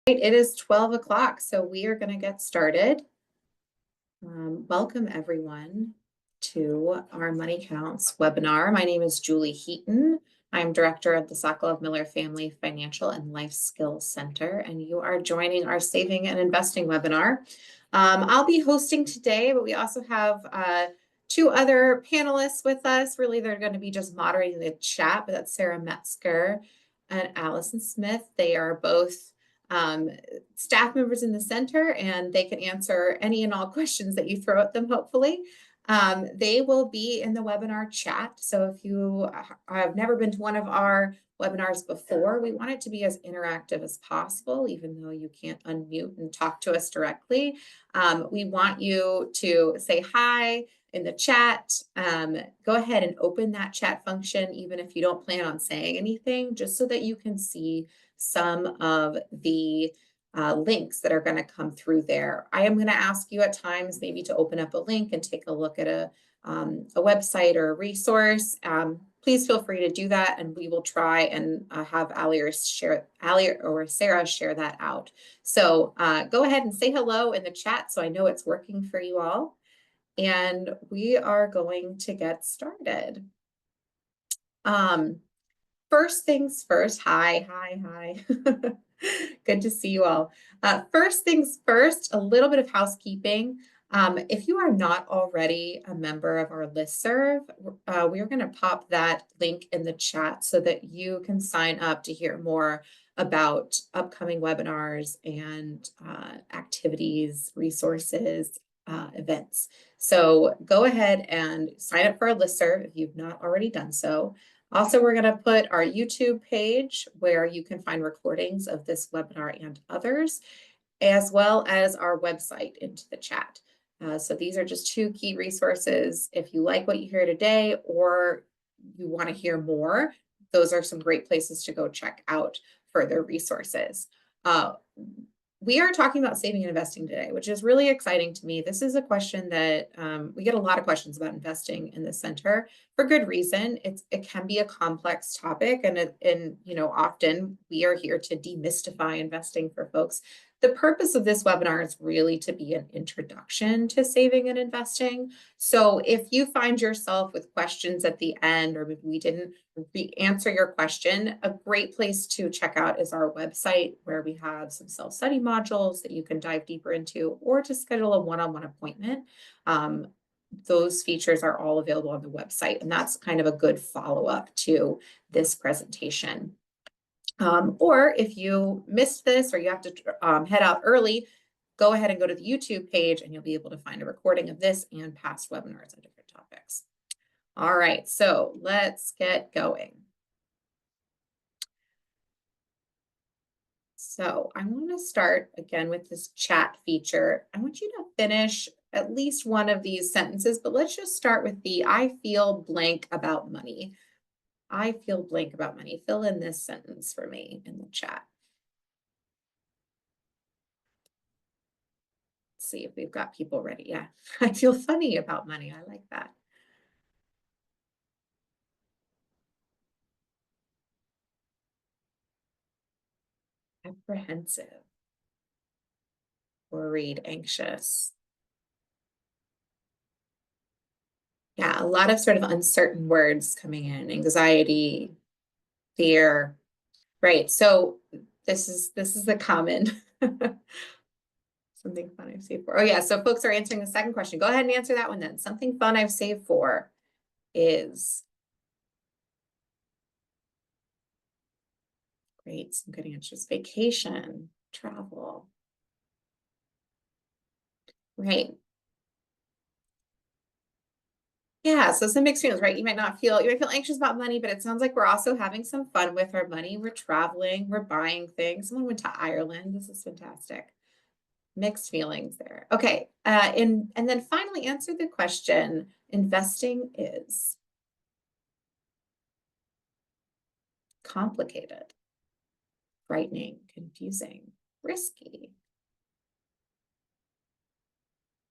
It is 12 o'clock, so we are going to get started. Welcome everyone to our Money Counts webinar. My name is Julie Heaton. I'm director of the Sokolov-Miller Family Financial and Life Skills Center, and you are joining our Saving and Investing webinar. I'll be hosting today, but we also have two other panelists with us. Really, they're going to be just moderating the chat, but that's Sarah Metzger and Allison Smith. They are both staff members in the center, and they can answer any and all questions that you throw at them, hopefully. They will be in the webinar chat. So if you have never been to one of our webinars before, we want it to be as interactive as possible, even though you can't unmute and talk to us directly. We want you to say hi in the chat. Go ahead and open that chat function, even if you don't plan on saying anything, just so that you can see some of the links that are going to come through there. I am going to ask you at times maybe to open up a link and take a look at a website or a resource. Please feel free to do that, and we will try and have Ali or Sarah share that out. So go ahead and say hello in the chat so I know it's working for you all. And we are going to get started. First things first, hi. Good to see you all. First things first, a little bit of housekeeping. If you are not already a member of our listserv, we are going to pop that link in the chat so that you can sign up to hear more about upcoming webinars and activities, resources, events. So go ahead and sign up for our listserv if you've not already done so. Also, we're going to put our YouTube page where you can find recordings of this webinar and others, as well as our website into the chat. So these are just two key resources. If you like what you hear today or you want to hear more, those are some great places to go check out further resources. We are talking about saving and investing today, which is really exciting to me. This is a question that we get a lot of questions about investing in the center for good reason. It can be a complex topic, and often we are here to demystify investing for folks. The purpose of this webinar is really to be an introduction to saving and investing. So if you find yourself with questions at the end, or maybe we didn't answer your question, a great place to check out is our website, where we have some self-study modules that you can dive deeper into, or to schedule a one-on-one appointment. Those features are all available on the website, and that's kind of a good follow-up to this presentation. Or if you missed this, or you have to head out early, go ahead and go to the YouTube page, and you'll be able to find a recording of this and past webinars on different topics. All right, so let's get going. So I want to start again with this chat feature. I want you to finish at least one of these sentences, but let's just start with the I feel blank about money. I feel blank about money. Fill in this sentence for me in the chat. Let's see if we've got people ready. Yeah, I feel funny about money. I like that. Apprehensive, worried, anxious. Yeah, a lot of sort of uncertain words coming in. Anxiety, fear. Right. So this is the common something fun I've saved for. Oh yeah, so folks are answering the second question. Go ahead and answer that one then. Something fun I've saved for is great. Some good answers. Vacation, travel. Right. Yeah, so some mixed feelings, right? You might feel anxious about money, but it sounds like we're also having some fun with our money. We're traveling, we're buying things. Someone went to Ireland. This is fantastic. Mixed feelings there. Okay, and then finally answer the question, investing is complicated, frightening, confusing, risky,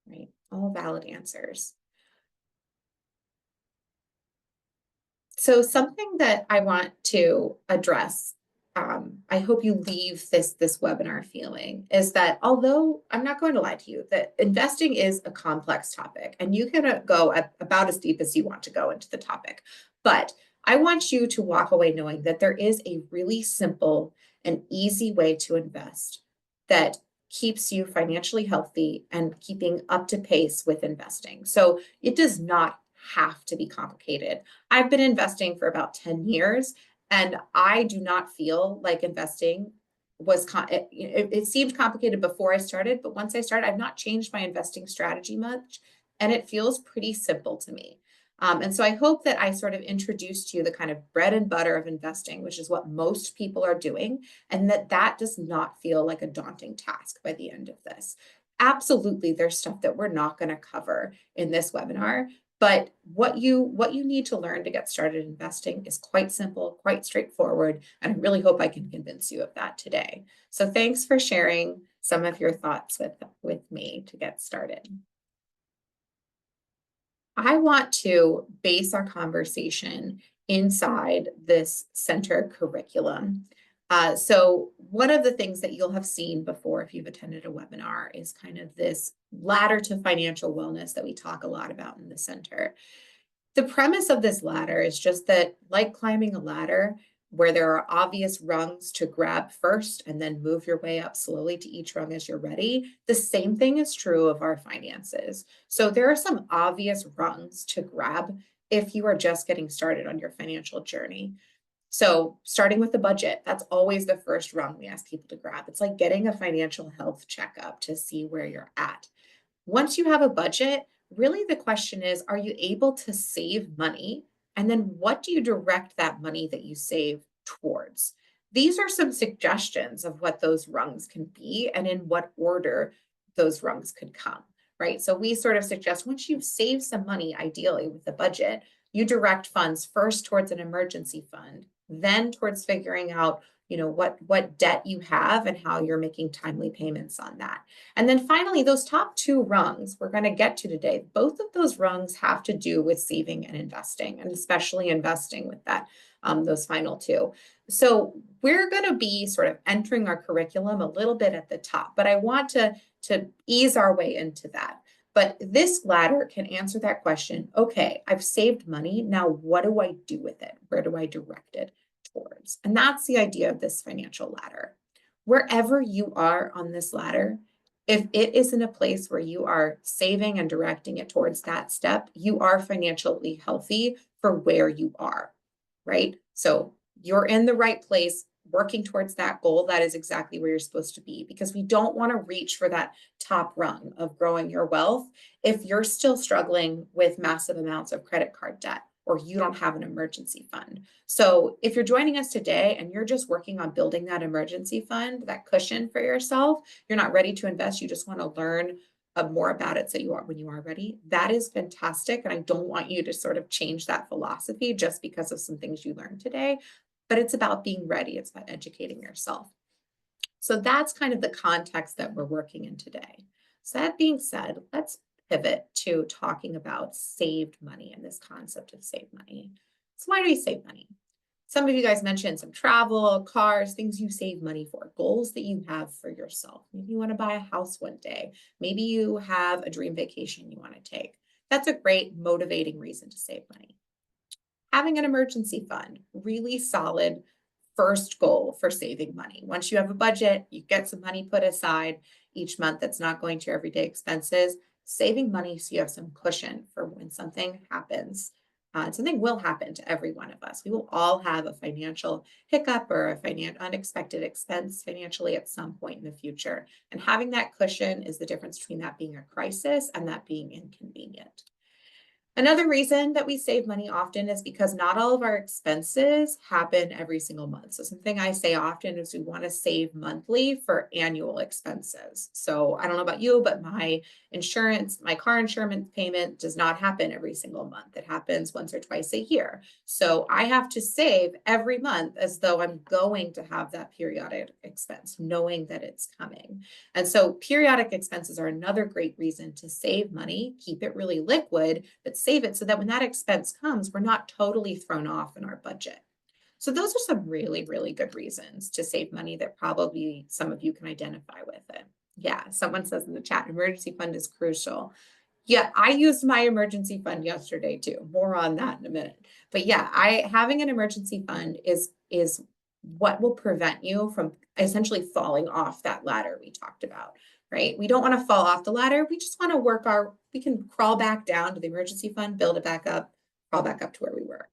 right? All valid answers. So something that I want to address I hope you leave this webinar feeling is that although I'm not going to lie to you, that investing is a complex topic and you can go about as deep as you want to go into the topic. But I want you to walk away knowing that there is a really simple and easy way to invest that keeps you financially healthy and keeping up to pace with investing. So it does not have to be complicated. I've been investing for about 10 years and I do not feel like investing was, it seemed complicated before I started, but once I started, I've not changed my investing strategy much, and it feels pretty simple to me. And so I hope that I sort of introduced you the kind of bread and butter of investing, which is what most people are doing, and that does not feel like a daunting task by the end of this. Absolutely, there's stuff that we're not going to cover in this webinar, but what you need to learn to get started investing is quite simple, quite straightforward, and I really hope I can convince you of that today. So thanks for sharing some of your thoughts with me to get started. I want to base our conversation inside this center curriculum. So one of the things that you'll have seen before if you've attended a webinar is kind of this ladder to financial wellness that we talk a lot about in the center. The premise of this ladder is just that, like climbing a ladder, where there are obvious rungs to grab first and then move your way up slowly to each rung as you're ready, the same thing is true of our finances. So there are some obvious rungs to grab if you are just getting started on your financial journey. So starting with the budget, that's always the first rung we ask people to grab. It's like getting a financial health checkup to see where you're at. Once you have a budget, really the question is, are you able to save money? And then what do you direct that money that you save towards? These are some suggestions of what those rungs can be and in what order those rungs could come, right? So we sort of suggest once you've saved some money, ideally with the budget, you direct funds first towards an emergency fund, then towards figuring out, what debt you have and how you're making timely payments on that. And then finally, those top two rungs we're going to get to today, both of those rungs have to do with saving and investing, and especially investing with that, those final two. So we're going to be sort of entering our curriculum a little bit at the top, but I want to ease our way into that. But this ladder can answer that question. Okay, I've saved money. Now, what do I do with it? Where do I direct it towards? And that's the idea of this financial ladder. Wherever you are on this ladder, if it is in a place where you are saving and directing it towards that step, you are financially healthy for where you are, right? So you're in the right place, working towards that goal. That is exactly where you're supposed to be, because we don't want to reach for that top rung of growing your wealth if you're still struggling with massive amounts of credit card debt or you don't have an emergency fund. So if you're joining us today and you're just working on building that emergency fund, that cushion for yourself, you're not ready to invest, you just want to learn more about it so when you are ready, that is fantastic. And I don't want you to sort of change that philosophy just because of some things you learned today, but it's about being ready. It's about educating yourself. So that's kind of the context that we're working in today. So that being said, let's pivot to talking about saved money and this concept of saved money. So why do you save money? Some of you guys mentioned some travel, cars, things you save money for, goals that you have for yourself. Maybe you want to buy a house one day. Maybe you have a dream vacation you want to take. That's a great motivating reason to save money. Having an emergency fund, really solid first goal for saving money. Once you have a budget, you get some money put aside each month that's not going to your everyday expenses, saving money so you have some cushion for when something happens. Something will happen to every one of us. We will all have a financial hiccup or a unexpected expense financially at some point in the future. And having that cushion is the difference between that being a crisis and that being inconvenient. Another reason that we save money often is because not all of our expenses happen every single month. So something I say often is we want to save monthly for annual expenses. So I don't know about you, but my car insurance payment does not happen every single month. It happens once or twice a year. So I have to save every month as though I'm going to have that periodic expense, knowing that it's coming. And so periodic expenses are another great reason to save money, keep it really liquid, but save it so that when that expense comes, we're not totally thrown off in our budget. So those are some really, really good reasons to save money that probably some of you can identify with it. Yeah, someone says in the chat, emergency fund is crucial. Yeah, I used my emergency fund yesterday too. More on that in a minute. But yeah, having an emergency fund is what will prevent you from essentially falling off that ladder we talked about, right? We don't want to fall off the ladder. We just want to we can crawl back down to the emergency fund, build it back up, crawl back up to where we were.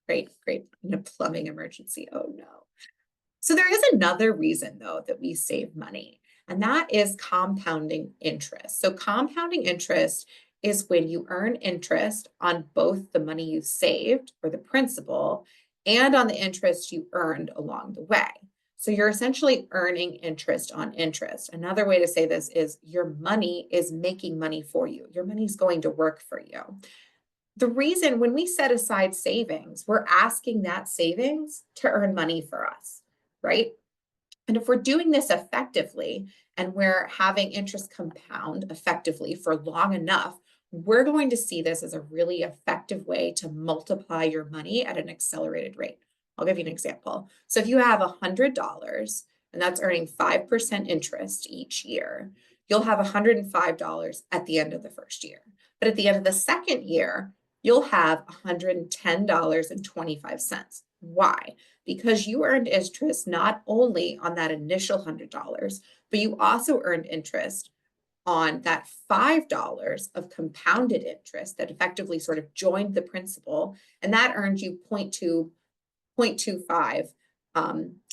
Great, great. In a plumbing emergency. Oh no. So there is another reason though that we save money, and that is compounding interest. So compounding interest is when you earn interest on both the money you saved or the principal and on the interest you earned along the way. So you're essentially earning interest on interest. Another way to say this is your money is making money for you. Your money's going to work for you. The reason when we set aside savings, we're asking that savings to earn money for us, right? And if we're doing this effectively and we're having interest compound effectively for long enough, we're going to see this as a really effective way to multiply your money at an accelerated rate. I'll give you an example. So if you have $100 and that's earning 5% interest each year, you'll have $105 at the end of the first year. But at the end of the second year, you'll have $110.25. Why? Because you earned interest not only on that initial $100, but you also earned interest on that $5 of compounded interest that effectively sort of joined the principal, and that earned you 0.25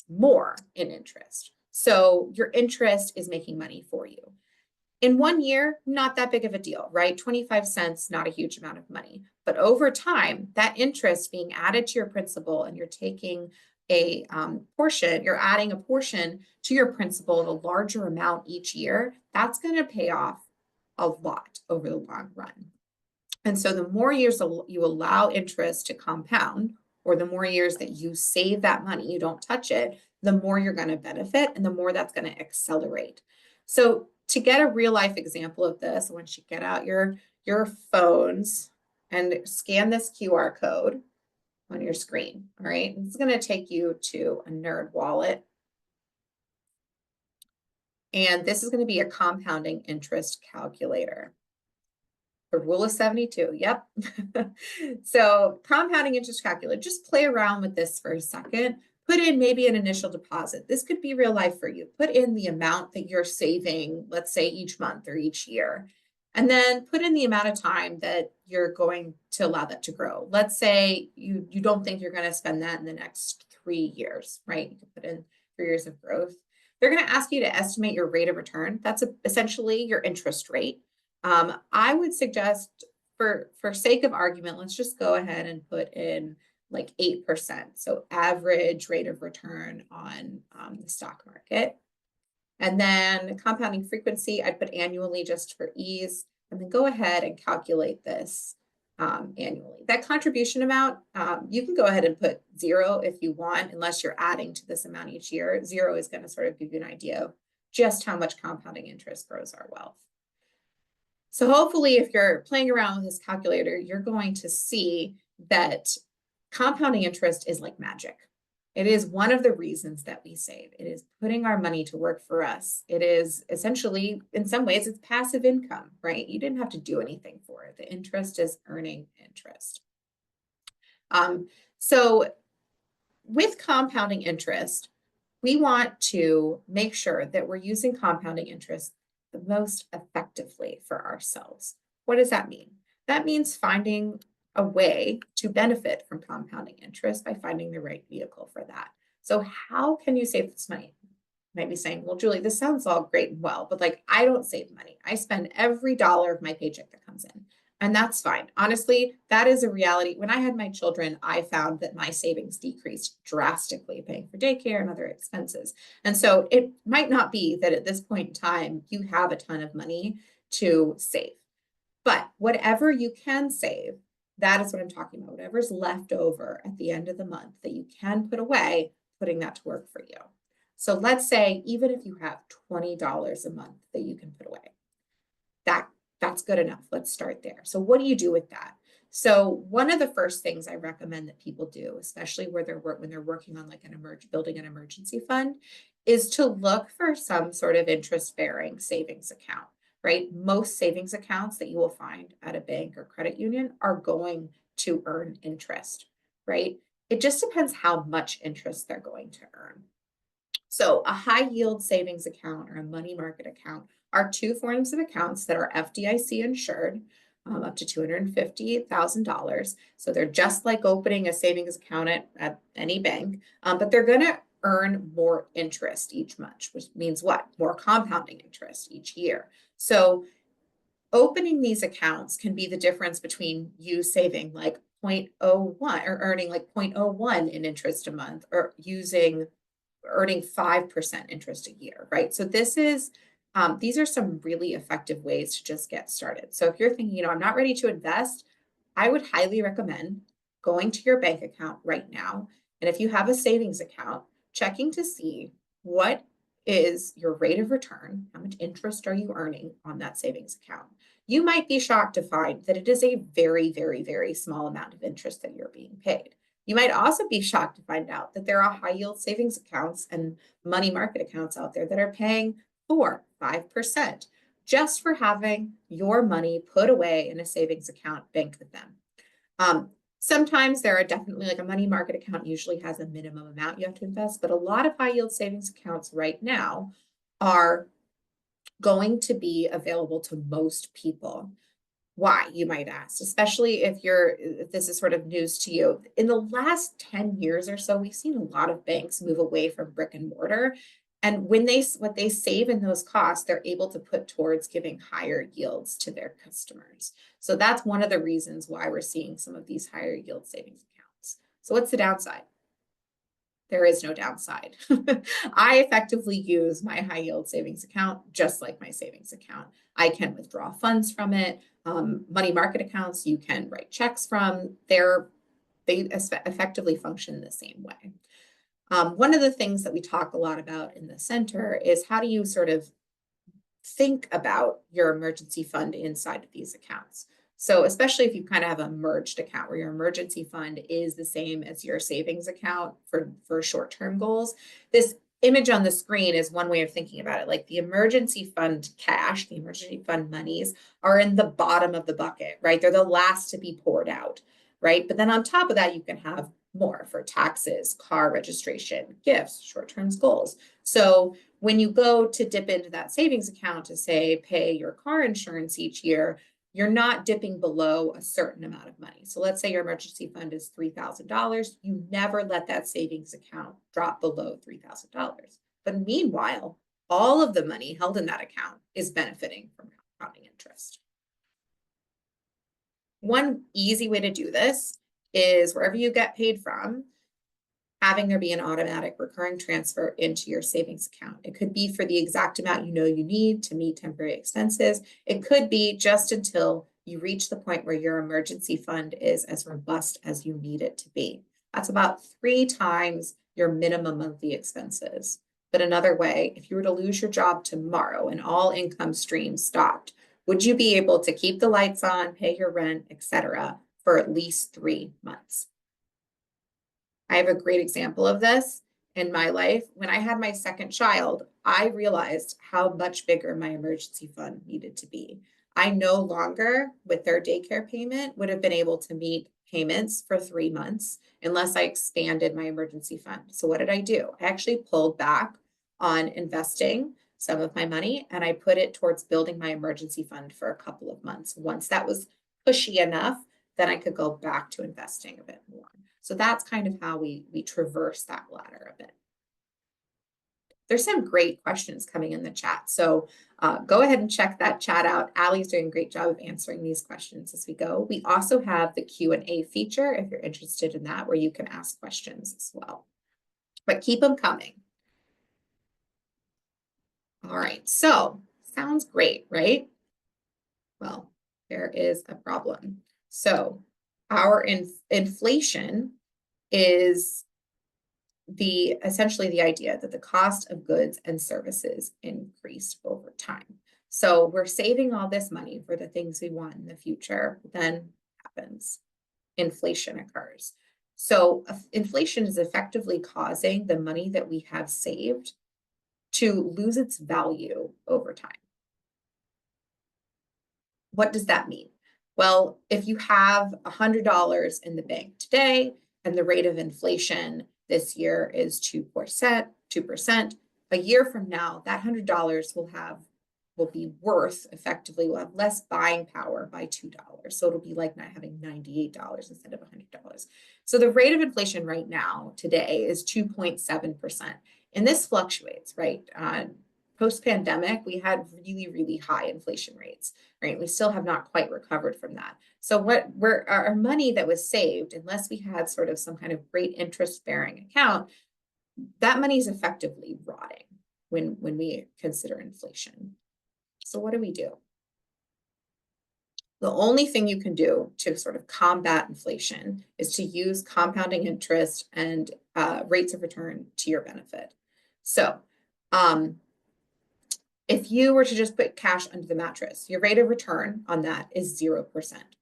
more in interest. So your interest is making money for you. In 1 year, not that big of a deal, right? 25 cents, not a huge amount of money. But over time, that interest being added to your principal and you're taking a portion, you're adding a portion to your principal at a larger amount each year, that's going to pay off a lot over the long run. And so the more years you allow interest to compound, or the more years that you save that money, you don't touch it, the more you're going to benefit and the more that's going to accelerate. So to get a real life example of this, I want you to get out your phones and scan this QR code on your screen. All right. It's going to take you to a Nerd Wallet. And this is going to be a compounding interest calculator. The rule of 72. Yep. So compounding interest calculator, just play around with this for a second. Put in maybe an initial deposit. This could be real life for you. Put in the amount that you're saving, let's say each month or each year. And then put in the amount of time that you're going to allow that to grow. Let's say you don't think you're going to spend that in the next 3 years, right? You can put in 3 years of growth. They're going to ask you to estimate your rate of return. That's essentially your interest rate. I would suggest for sake of argument, let's just go ahead and put in like 8%. So average rate of return on the stock market. And then compounding frequency, I'd put annually just for ease, and then go ahead and calculate this annually. That contribution amount, you can go ahead and put 0 if you want, unless you're adding to this amount each year. 0 is going to sort of give you an idea of just how much compounding interest grows our wealth. So hopefully if you're playing around with this calculator, you're going to see that compounding interest is like magic. It is one of the reasons that we save. It is putting our money to work for us. It is essentially, in some ways, it's passive income, right? You didn't have to do anything for it. The interest is earning interest. So with compounding interest, we want to make sure that we're using compounding interest the most effectively for ourselves. What does that mean? That means finding a way to benefit from compounding interest by finding the right vehicle for that. So how can you save this money? You might be saying, well, Julie, this sounds all great and well, but like, I don't save money. I spend every dollar of my paycheck that comes in. And that's fine. Honestly, that is a reality. When I had my children, I found that my savings decreased drastically, paying for daycare and other expenses. And so it might not be that at this point in time, you have a ton of money to save. But whatever you can save, that is what I'm talking about. Whatever's left over at the end of the month that you can put away, putting that to work for you. So let's say even if you have $20 a month that you can put away, that's good enough. Let's start there. So what do you do with that? So one of the first things I recommend that people do, especially where when they're working on like building an emergency fund, is to look for some sort of interest-bearing savings account, right? Most savings accounts that you will find at a bank or credit union are going to earn interest, right? It just depends how much interest they're going to earn. So a high yield savings account or a money market account are two forms of accounts that are FDIC insured, up to $250,000. So they're just like opening a savings account at any bank, but they're going to earn more interest each month, which means what? More compounding interest each year. So opening these accounts can be the difference between you saving like 0.01 or earning like 0.01 in interest a month or earning 5% interest a year, right? So these are some really effective ways to just get started. So if you're thinking, I'm not ready to invest, I would highly recommend going to your bank account right now. And if you have a savings account, checking to see what is your rate of return, how much interest are you earning on that savings account. You might be shocked to find that it is a very, very, very small amount of interest that you're being paid. You might also be shocked to find out that there are high yield savings accounts and money market accounts out there that are paying 4, 5% just for having your money put away in a savings account banked with them. Sometimes there are definitely like a money market account usually has a minimum amount you have to invest, but a lot of high yield savings accounts right now are going to be available to most people. Why, you might ask, especially if this is sort of news to you. In the last 10 years or so, we've seen a lot of banks move away from brick and mortar. And what they save in those costs, they're able to put towards giving higher yields to their customers. So that's one of the reasons why we're seeing some of these higher yield savings accounts. So what's the downside? There is no downside. I effectively use my high yield savings account just like my savings account. I can withdraw funds from it. Money market accounts, you can write checks from. They effectively function the same way. One of the things that we talk a lot about in the center is how do you sort of think about your emergency fund inside of these accounts. So especially if you kind of have a merged account where your emergency fund is the same as your savings account for short-term goals, this image on the screen is one way of thinking about it. Like the emergency fund cash, the emergency fund monies are in the bottom of the bucket, right? They're the last to be poured out, right? But then on top of that, you can have more for taxes, car registration, gifts, short-term goals. So when you go to dip into that savings account to say, pay your car insurance each year, you're not dipping below a certain amount of money. So let's say your emergency fund is $3,000. You never let that savings account drop below $3,000. But meanwhile, all of the money held in that account is benefiting from compounding interest. One easy way to do this is wherever you get paid from, having there be an automatic recurring transfer into your savings account. It could be for the exact amount you need to meet temporary expenses. It could be just until you reach the point where your emergency fund is as robust as you need it to be. That's about 3 times your minimum monthly expenses. But another way, if you were to lose your job tomorrow and all income streams stopped, would you be able to keep the lights on, pay your rent, etc., for at least 3 months? I have a great example of this in my life. When I had my second child, I realized how much bigger my emergency fund needed to be. I no longer, with their daycare payment, would have been able to meet payments for 3 months unless I expanded my emergency fund. So what did I do? I actually pulled back on investing some of my money and I put it towards building my emergency fund for a couple of months. Once that was pushy enough, then I could go back to investing a bit more. So that's kind of how we traverse that ladder a bit. There's some great questions coming in the chat. So go ahead and check that chat out. Allie's doing a great job of answering these questions as we go. We also have the Q&A feature if you're interested in that, where you can ask questions as well. But keep them coming. All right, so sounds great, right? Well, there is a problem. So our inflation is essentially the idea that the cost of goods and services increased over time. So we're saving all this money for the things we want in the future. Then happens? Inflation occurs. So inflation is effectively causing the money that we have saved to lose its value over time. What does that mean? Well, if you have $100 in the bank today and the rate of inflation this year is 2%, a year from now, that $100 will be worth effectively, will have less buying power by $2. So it'll be like not having $98 instead of $100. So the rate of inflation right now today is 2.7%. And this fluctuates, right? Post-pandemic, we had really, really high inflation rates, right? We still have not quite recovered from that. So our money that was saved, unless we had sort of some kind of great interest-bearing account, that money is effectively rotting when we consider inflation. So what do we do? The only thing you can do to sort of combat inflation is to use compounding interest and rates of return to your benefit. So if you were to just put cash under the mattress, your rate of return on that is 0%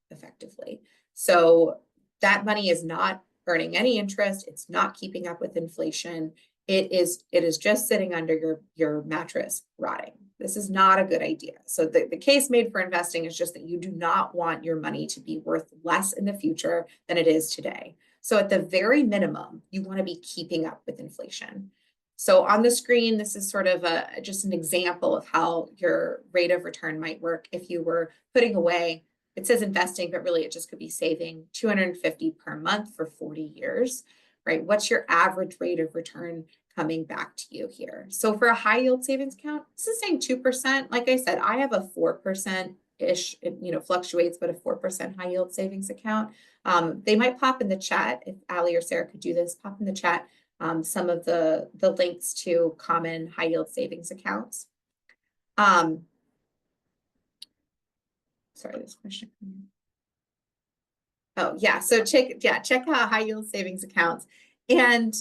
effectively. So that money is not earning any interest. It's not keeping up with inflation. It is just sitting under your mattress rotting. This is not a good idea. So the case made for investing is just that you do not want your money to be worth less in the future than it is today. So at the very minimum, you want to be keeping up with inflation. So on the screen, this is sort of just an example of how your rate of return might work if you were putting away, it says investing, but really it just could be saving $250 per month for 40 years, right? What's your average rate of return coming back to you here? So for a high yield savings account, this is saying 2%. Like I said, I have a 4%-ish, it fluctuates, but a 4% high yield savings account. They might pop in the chat, if Ali or Sarah could do this, pop in the chat some of the links to common high yield savings accounts. Sorry, this question. Oh yeah, so check out high yield savings accounts and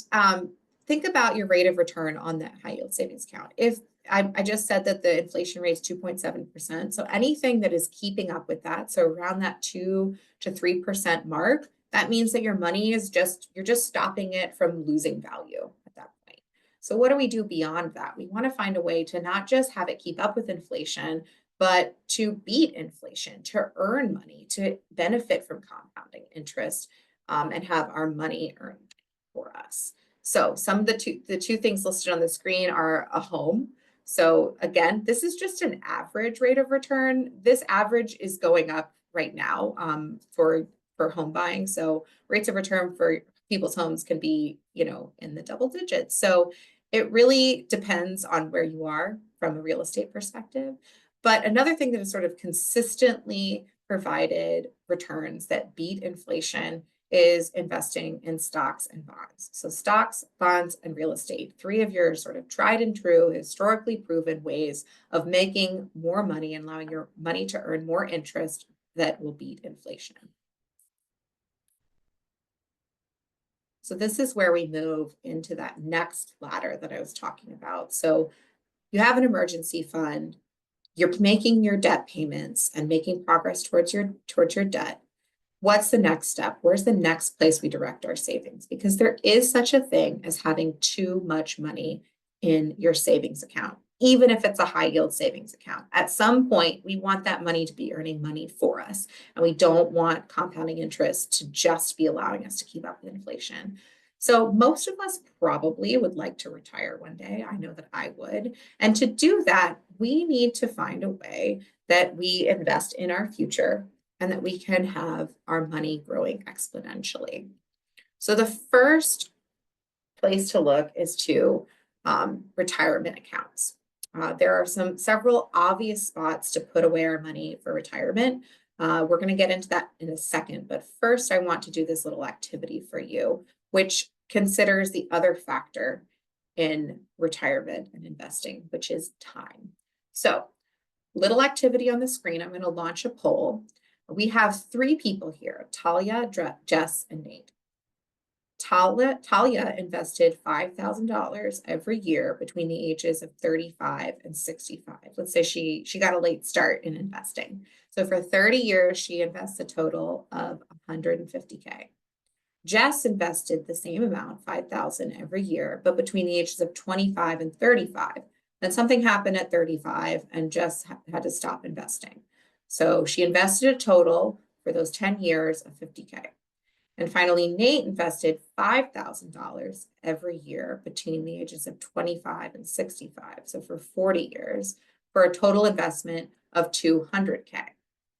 think about your rate of return on that high yield savings account. If I just said that the inflation rate is 2.7%, so anything that is keeping up with that, so around that 2 to 3% mark, that means that your money is you're just stopping it from losing value at that point. So what do we do beyond that? We want to find a way to not just have it keep up with inflation, but to beat inflation, to earn money, to benefit from compounding interest, and have our money earned for us. So some of the two things listed on the screen are a home. So again, this is just an average rate of return. This average is going up right now for home buying. So rates of return for people's homes can be, in the double digits. So it really depends on where you are from a real estate perspective. But another thing that has sort of consistently provided returns that beat inflation is investing in stocks and bonds. So stocks, bonds, and real estate, three of your sort of tried and true, historically proven ways of making more money and allowing your money to earn more interest that will beat inflation. So this is where we move into that next ladder that I was talking about. So you have an emergency fund, you're making your debt payments and making progress towards your debt. What's the next step? Where's the next place we direct our savings? Because there is such a thing as having too much money in your savings account, even if it's a high yield savings account. At some point, we want that money to be earning money for us. And we don't want compounding interest to just be allowing us to keep up with inflation. So most of us probably would like to retire one day. I know that I would. And to do that, we need to find a way that we invest in our future and that we can have our money growing exponentially. So the first place to look is to retirement accounts. There are several obvious spots to put away our money for retirement. We're going to get into that in a second, but first I want to do this little activity for you, which considers the other factor in retirement and investing, which is time. So little activity on the screen, I'm going to launch a poll. We have three people here, Talia, Jess, and Nate. Talia invested $5,000 every year between the ages of 35 and 65. Let's say she got a late start in investing. So So for 30 years, she invests a total of 150K. Jess invested the same amount, 5,000 every year, but between the ages of 25 and 35. Then something happened at 35 and Jess had to stop investing. So she invested a total for those 10 years of 50K. And finally, Nate invested $5,000 every year between the ages of 25 and 65. So for 40 years, for a total investment of 200K.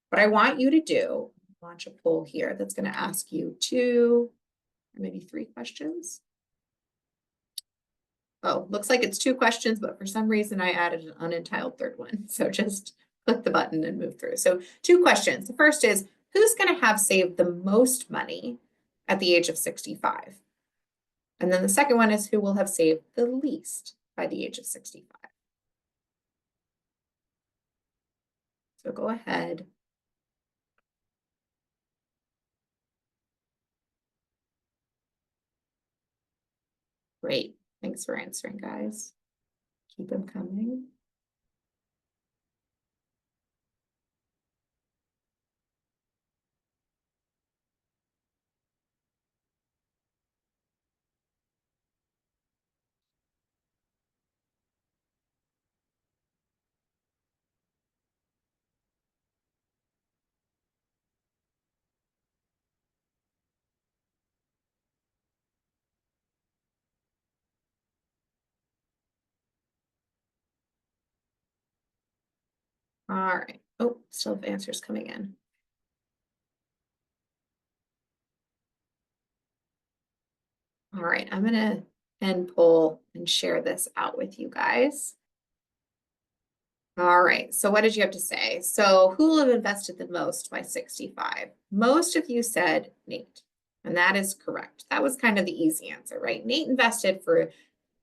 What I want you to do, launch a poll here that's going to ask you 2 or maybe 3 questions. Oh, looks like it's 2 questions, but for some reason I added an unentitled third one. So just click the button and move through. So 2 questions. The first is, who's going to have saved the most money at the age of 65? And then the second one is, who will have saved the least by the age of 65? So go ahead. Great. Thanks for answering, guys. Keep them coming. All right. Oh, still have answers coming in. All right, I'm going to end poll and share this out with you guys. All right, so what did you have to say? So who will have invested the most by 65? Most of you said Nate, and that is correct. That was kind of the easy answer, right? Nate invested for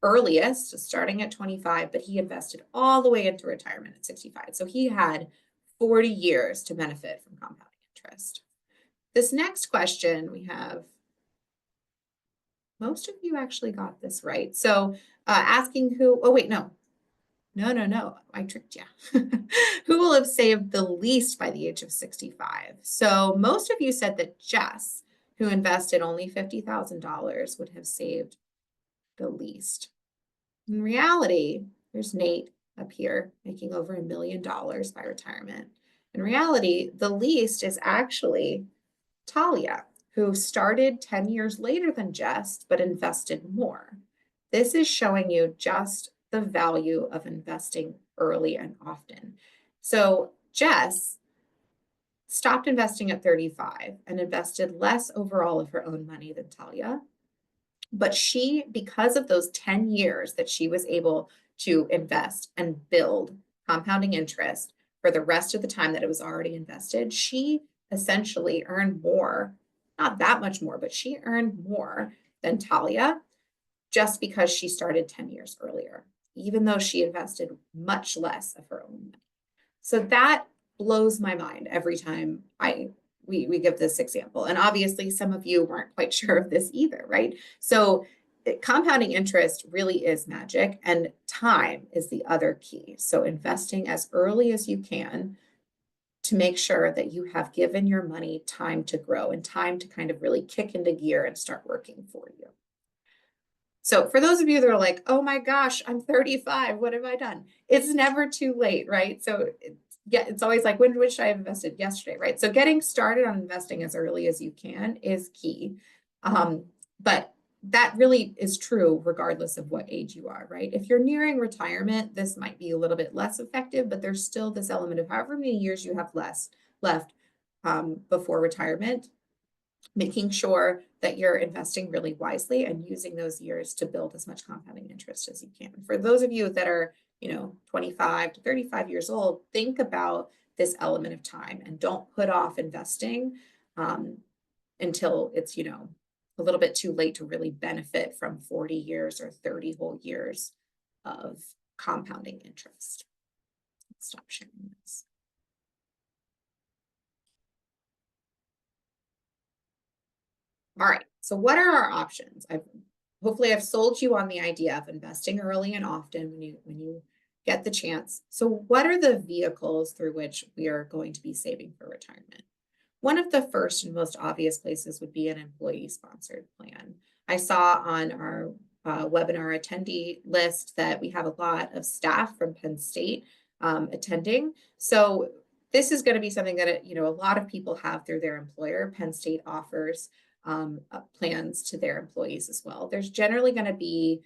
earliest, starting at 25, but he invested all the way into retirement at 65. So he had 40 years to benefit from compounding interest. This next question we have, most of you actually got this right. So asking who, oh wait, no, I tricked you. Who will have saved the least by the age of 65? So most of you said that Jess, who invested only $50,000, would have saved the least. In reality, there's Nate up here making over $1 million by retirement. In reality, the least is actually Talia, who started 10 years later than Jess, but invested more. This is showing you just the value of investing early and often. So Jess stopped investing at 35 and invested less overall of her own money than Talia. But she, because of those 10 years that she was able to invest and build compounding interest for the rest of the time that it was already invested, she essentially earned more, not that much more, but she earned more than Talia just because she started 10 years earlier, even though she invested much less of her own money. So that blows my mind every time we give this example. And obviously some of you weren't quite sure of this either, right? So compounding interest really is magic, and time is the other key. So investing as early as you can to make sure that you have given your money time to grow and time to kind of really kick into gear and start working for you. So for those of you that are like, oh my gosh, I'm 35, what have I done? It's never too late, right? So it's always like, when should I have invested? Yesterday, right? So getting started on investing as early as you can is key. But that really is true regardless of what age you are, right? If you're nearing retirement, this might be a little bit less effective, but there's still this element of however many years you have left before retirement, making sure that you're investing really wisely and using those years to build as much compounding interest as you can. For those of you that are, 25 to 35 years old, think about this element of time and don't put off investing until it's, a little bit too late to really benefit from 40 years or 30 whole years of compounding interest. Let's stop sharing this. All right, so what are our options? Hopefully I've sold you on the idea of investing early and often when you get the chance. So what are the vehicles through which we are going to be saving for retirement? One of the first and most obvious places would be an employee-sponsored plan. I saw on our webinar attendee list that we have a lot of staff from Penn State attending. So this is going to be something that a lot of people have through their employer. Penn State offers plans to their employees as well. There's generally going to be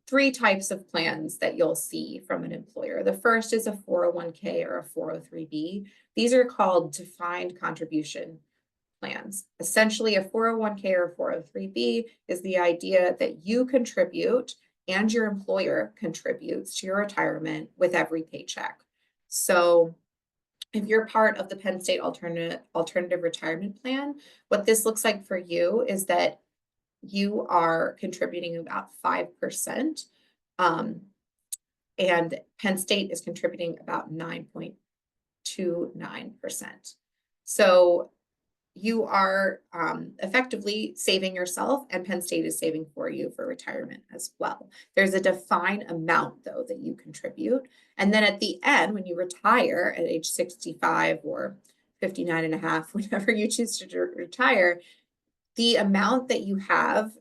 three types of plans that you'll see from an employer. The first is a 401k or a 403b. These are called defined contribution plans. Essentially, a 401k or 403b is the idea that you contribute and your employer contributes to your retirement with every paycheck. So if you're part of the Penn State alternative retirement plan, what this looks like for you is that you are contributing about 5%, and Penn State is contributing about 9.29%. So you are effectively saving yourself, and Penn State is saving for you for retirement as well. There's a defined amount, though, that you contribute. And then at the end, when you retire at age 65 or 59 and a half, whenever you choose to retire, the amount that you have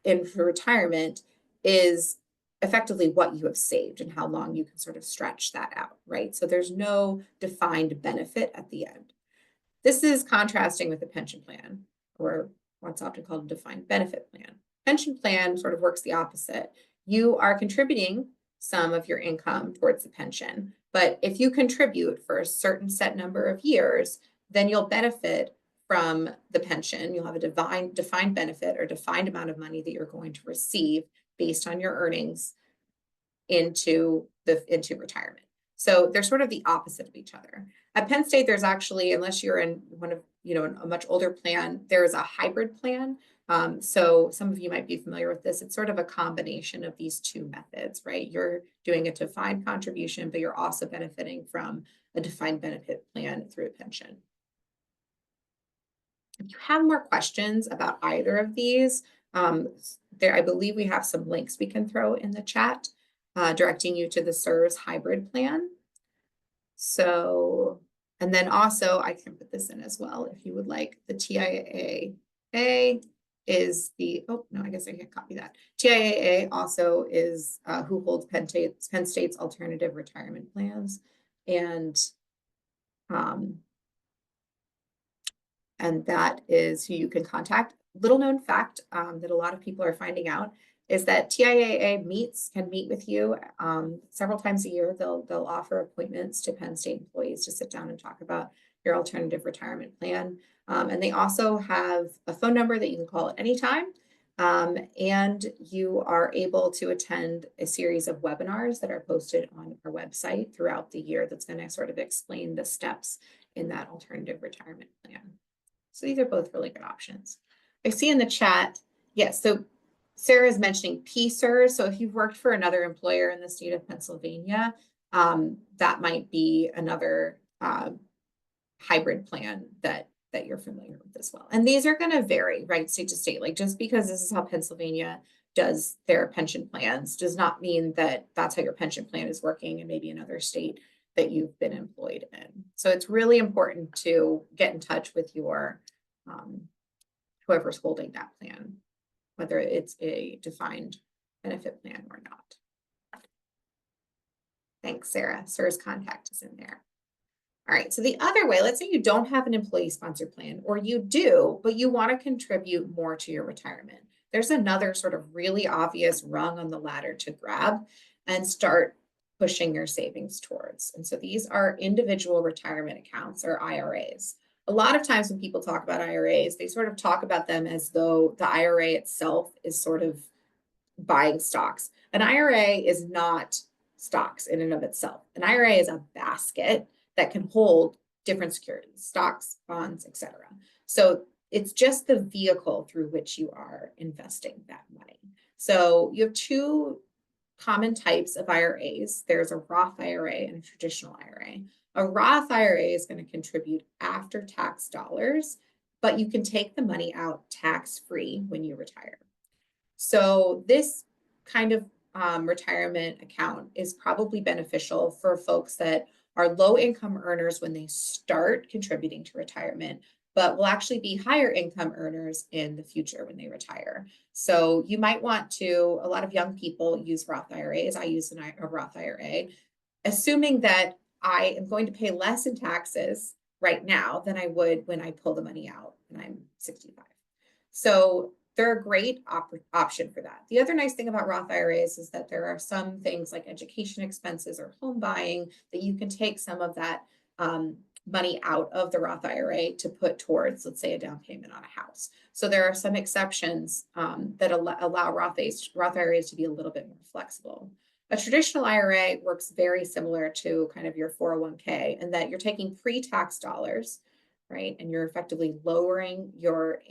in for retirement is effectively what you have saved and how long you can sort of stretch that out, right? So there's no defined benefit at the end. This is contrasting with a pension plan, or what's often called a defined benefit plan. Pension plan sort of works the opposite. You are contributing some of your income towards the pension, but if you contribute for a certain set number of years, then you'll benefit from the pension. You'll have a defined benefit or defined amount of money that you're going to receive based on your earnings into retirement. So they're sort of the opposite of each other. At Penn State, there's actually, unless you're in one of, a much older plan, there's a hybrid plan. So some of you might be familiar with this. It's sort of a combination of these two methods, right? You're doing a defined contribution, but you're also benefiting from a defined benefit plan through a pension. If you have more questions about either of these, I believe we have some links we can throw in the chat directing you to the SERS hybrid plan. So, and then also I can put this in as well if you would like. The TIAA is the, oh no, I guess I can't copy that. TIAA also is who holds Penn State's alternative retirement plans. And that is who you can contact. Little known fact that a lot of people are finding out is that TIAA can meet with you several times a year. They'll offer appointments to Penn State employees to sit down and talk about your alternative retirement plan. And they also have a phone number that you can call at any time. And you are able to attend a series of webinars that are posted on our website throughout the year that's going to sort of explain the steps in that alternative retirement plan. So these are both really good options. I see in the chat, yes, so Sarah is mentioning PSERS. So if you've worked for another employer in the state of Pennsylvania, that might be another hybrid plan that you're familiar with as well. And these are going to vary, right, state to state. Like just because this is how Pennsylvania does their pension plans does not mean that that's how your pension plan is working in maybe another state that you've been employed in. So it's really important to get in touch with your whoever's holding that plan, whether it's a defined benefit plan or not. Thanks, Sarah. Sarah's contact is in there. All right, so the other way, let's say you don't have an employee-sponsored plan, or you do, but you want to contribute more to your retirement. There's another sort of really obvious rung on the ladder to grab and start pushing your savings towards. And so these are individual retirement accounts, or IRAs. A lot of times when people talk about IRAs, they sort of talk about them as though the IRA itself is sort of buying stocks. An IRA is not stocks in and of itself. An IRA is a basket that can hold different securities, stocks, bonds, etc. So it's just the vehicle through which you are investing that money. So you have two common types of IRAs. There's a Roth IRA and a traditional IRA. A Roth IRA is going to contribute after tax dollars, but you can take the money out tax-free when you retire. So this kind of retirement account is probably beneficial for folks that are low income earners when they start contributing to retirement, but will actually be higher income earners in the future when they retire. So you might want to, a lot of young people use Roth IRAs. I use a Roth IRA, assuming that I am going to pay less in taxes right now than I would when I pull the money out when I'm 65. So they're a great option for that. The other nice thing about Roth IRAs is that there are some things like education expenses or home buying that you can take some of that money out of the Roth IRA to put towards, let's say, a down payment on a house. So there are some exceptions that allow Roth IRAs to be a little bit more flexible. A traditional IRA works very similar to kind of your 401k in that you're taking pre-tax dollars, right? And you're effectively lowering your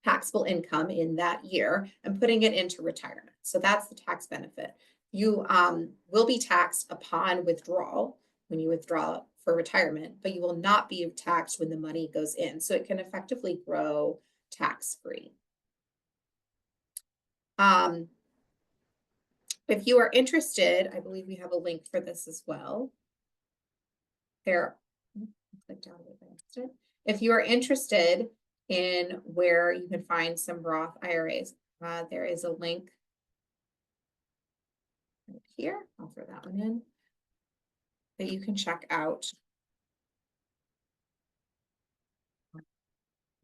taxable income in that year and putting it into retirement. So that's the tax benefit. You will be taxed upon withdrawal when you withdraw for retirement, but you will not be taxed when the money goes in. So it can effectively grow tax-free. If you are interested, I believe we have a link for this as well. There, clicked out of it. If you are interested in where you can find some Roth IRAs, there is a link right here. I'll throw that one in that you can check out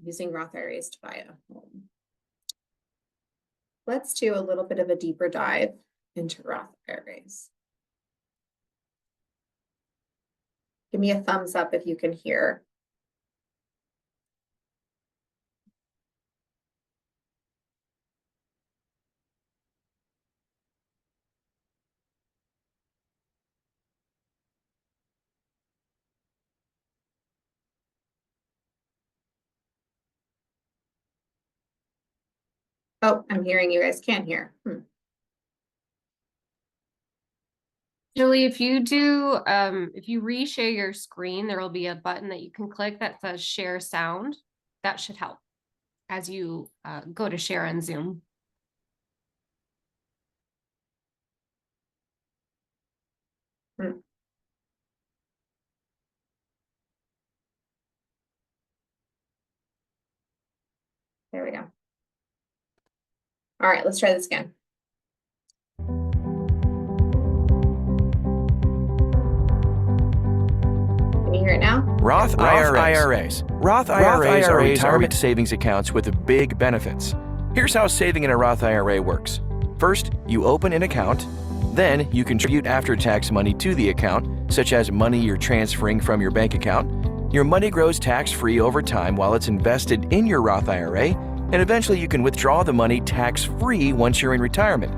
using Roth IRAs to buy a home. Let's do a little bit of a deeper dive into Roth IRAs. Give me a thumbs up if you can hear. Oh, I'm hearing you guys can't hear. Julie, if you do, if you reshare your screen, there will be a button that you can click that says share sound. That should help as you go to share on Zoom. There we go. All right, let's try this again. Can you hear it now? Roth IRAs. Roth IRAs are retirement savings accounts with big benefits. Here's how saving in a Roth IRA works. First, you open an account. Then, you contribute after-tax money to the account, such as money you're transferring from your bank account. Your money grows tax-free over time while it's invested in your Roth IRA, and eventually you can withdraw the money tax-free once you're in retirement.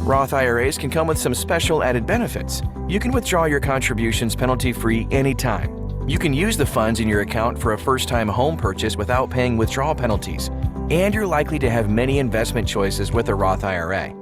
Roth IRAs can come with some special added benefits. You can withdraw your contributions penalty-free anytime. You can use the funds in your account for a first-time home purchase without paying withdrawal penalties. And you're likely to have many investment choices with a Roth IRA.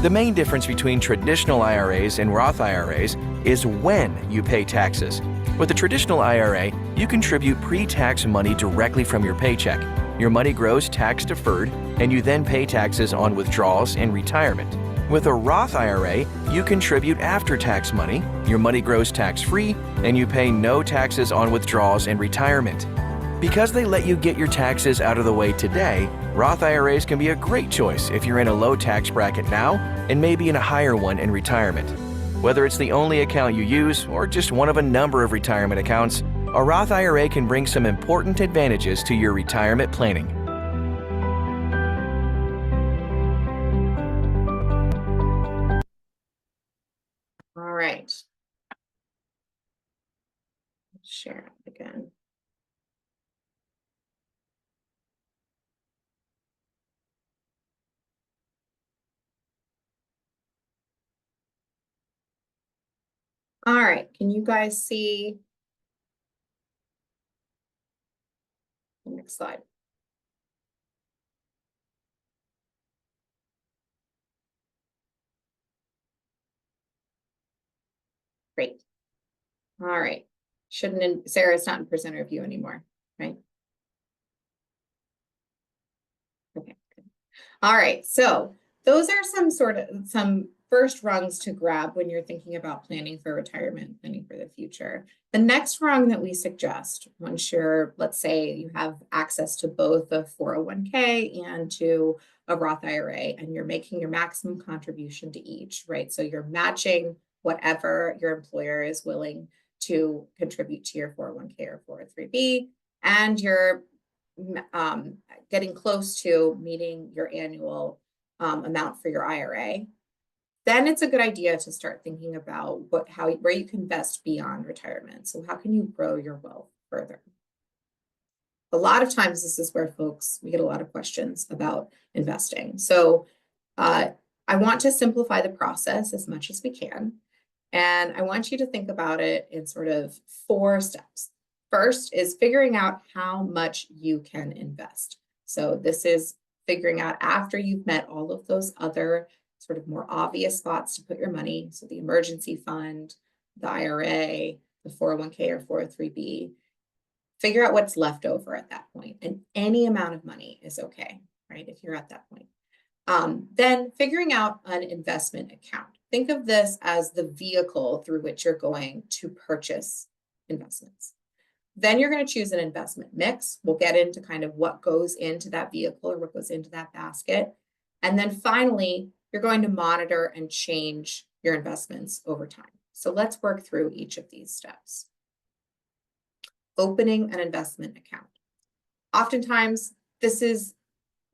The main difference between traditional IRAs and Roth IRAs is when you pay taxes. With a traditional IRA, you contribute pre-tax money directly from your paycheck. Your money grows tax-deferred, and you then pay taxes on withdrawals and retirement. With a Roth IRA, you contribute after-tax money, your money grows tax-free, and you pay no taxes on withdrawals and retirement. Because they let you get your taxes out of the way today, Roth IRAs can be a great choice if you're in a low tax bracket now and maybe in a higher one in retirement. Whether it's the only account you use or just one of a number of retirement accounts, a Roth IRA can bring some important advantages to your retirement planning. All right. Let's share it again. All right, can you guys see the next slide? Great. All right. Sarah's not in presenter view anymore, right? Okay, good. All right, so those are some first rungs to grab when you're thinking about planning for retirement, planning for the future. The next rung that we suggest, once you're, let's say you have access to both a 401k and to a Roth IRA, and you're making your maximum contribution to each, right? So you're matching whatever your employer is willing to contribute to your 401k or 403b, and you're getting close to meeting your annual amount for your IRA, then it's a good idea to start thinking about where you can invest beyond retirement. So how can you grow your wealth further? A lot of times this is where we get a lot of questions about investing. So I want to simplify the process as much as we can. And I want you to think about it in sort of 4 steps. First is figuring out how much you can invest. So this is figuring out after you've met all of those other sort of more obvious spots to put your money. So the emergency fund, the IRA, the 401k or 403b, figure out what's left over at that point. And any amount of money is okay, right? If you're at that point. Then figuring out an investment account. Think of this as the vehicle through which you're going to purchase investments. Then you're going to choose an investment mix. We'll get into kind of what goes into that vehicle or what goes into that basket. And then finally, you're going to monitor and change your investments over time. So let's work through each of these steps. Opening an investment account. Oftentimes, this is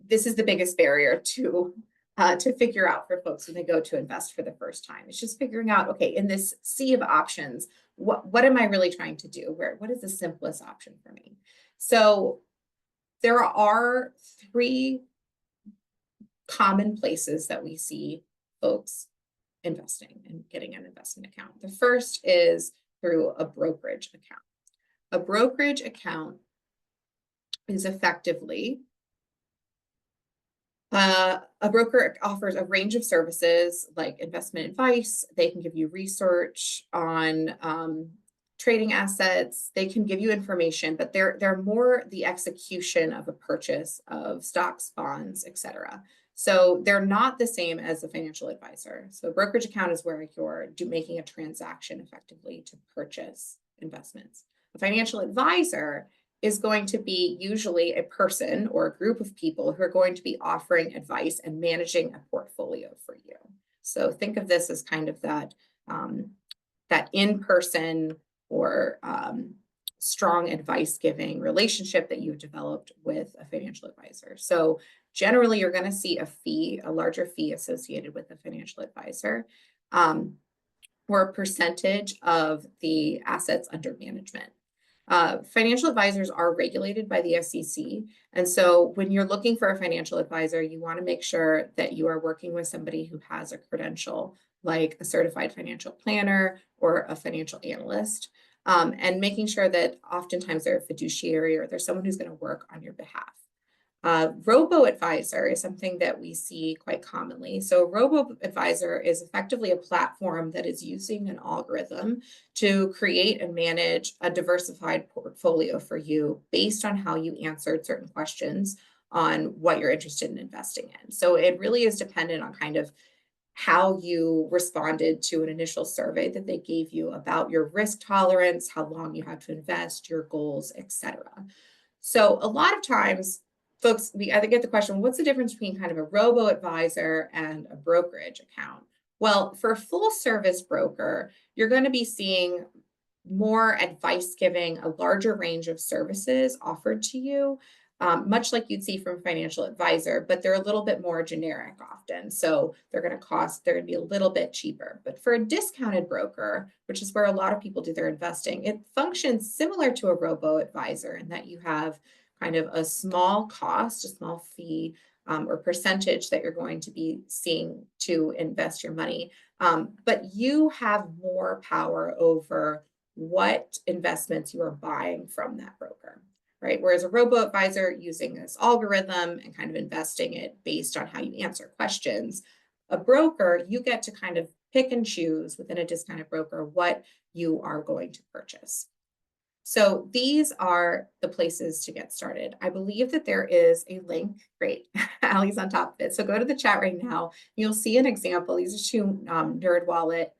the biggest barrier to figure out for folks when they go to invest for the first time. It's just figuring out, okay, in this sea of options, what am I really trying to do? What is the simplest option for me? So there are 3 common places that we see folks investing and getting an investment account. The first is through a brokerage account. A brokerage account is effectively a broker offers a range of services like investment advice. They can give you research on trading assets. They can give you information, but they're more the execution of a purchase of stocks, bonds, etc. So they're not the same as a financial advisor. So a brokerage account is where you're making a transaction effectively to purchase investments. A financial advisor is going to be usually a person or a group of people who are going to be offering advice and managing a portfolio for you. So think of this as kind of that in-person or strong advice-giving relationship that you've developed with a financial advisor. So generally, you're going to see a larger fee associated with a financial advisor, or a percentage of the assets under management. Financial advisors are regulated by the SEC. And so when you're looking for a financial advisor, you want to make sure that you are working with somebody who has a credential like a certified financial planner or a financial analyst, and making sure that oftentimes they're a fiduciary or there's someone who's going to work on your behalf. Robo-advisor is something that we see quite commonly. So robo-advisor is effectively a platform that is using an algorithm to create and manage a diversified portfolio for you based on how you answered certain questions on what you're interested in investing in. So it really is dependent on kind of how you responded to an initial survey that they gave you about your risk tolerance, how long you have to invest, your goals, etc. So a lot of times, folks, we either get the question, what's the difference between kind of a robo-advisor and a brokerage account? Well, for a full-service broker, you're going to be seeing more advice giving, a larger range of services offered to you, much like you'd see from a financial advisor, but they're a little bit more generic often. So they're going to be a little bit cheaper. But for a discounted broker, which is where a lot of people do their investing, it functions similar to a robo-advisor in that you have kind of a small cost, a small fee, or percentage that you're going to be seeing to invest your money. But you have more power over what investments you are buying from that broker, right? Whereas a robo-advisor using this algorithm and kind of investing it based on how you answer questions, a broker, you get to kind of pick and choose within a discounted broker what you are going to purchase. So these are the places to get started. I believe that there is a link. Great, Allie's on top of it. So go to the chat right now. You'll see an example. These are two NerdWallet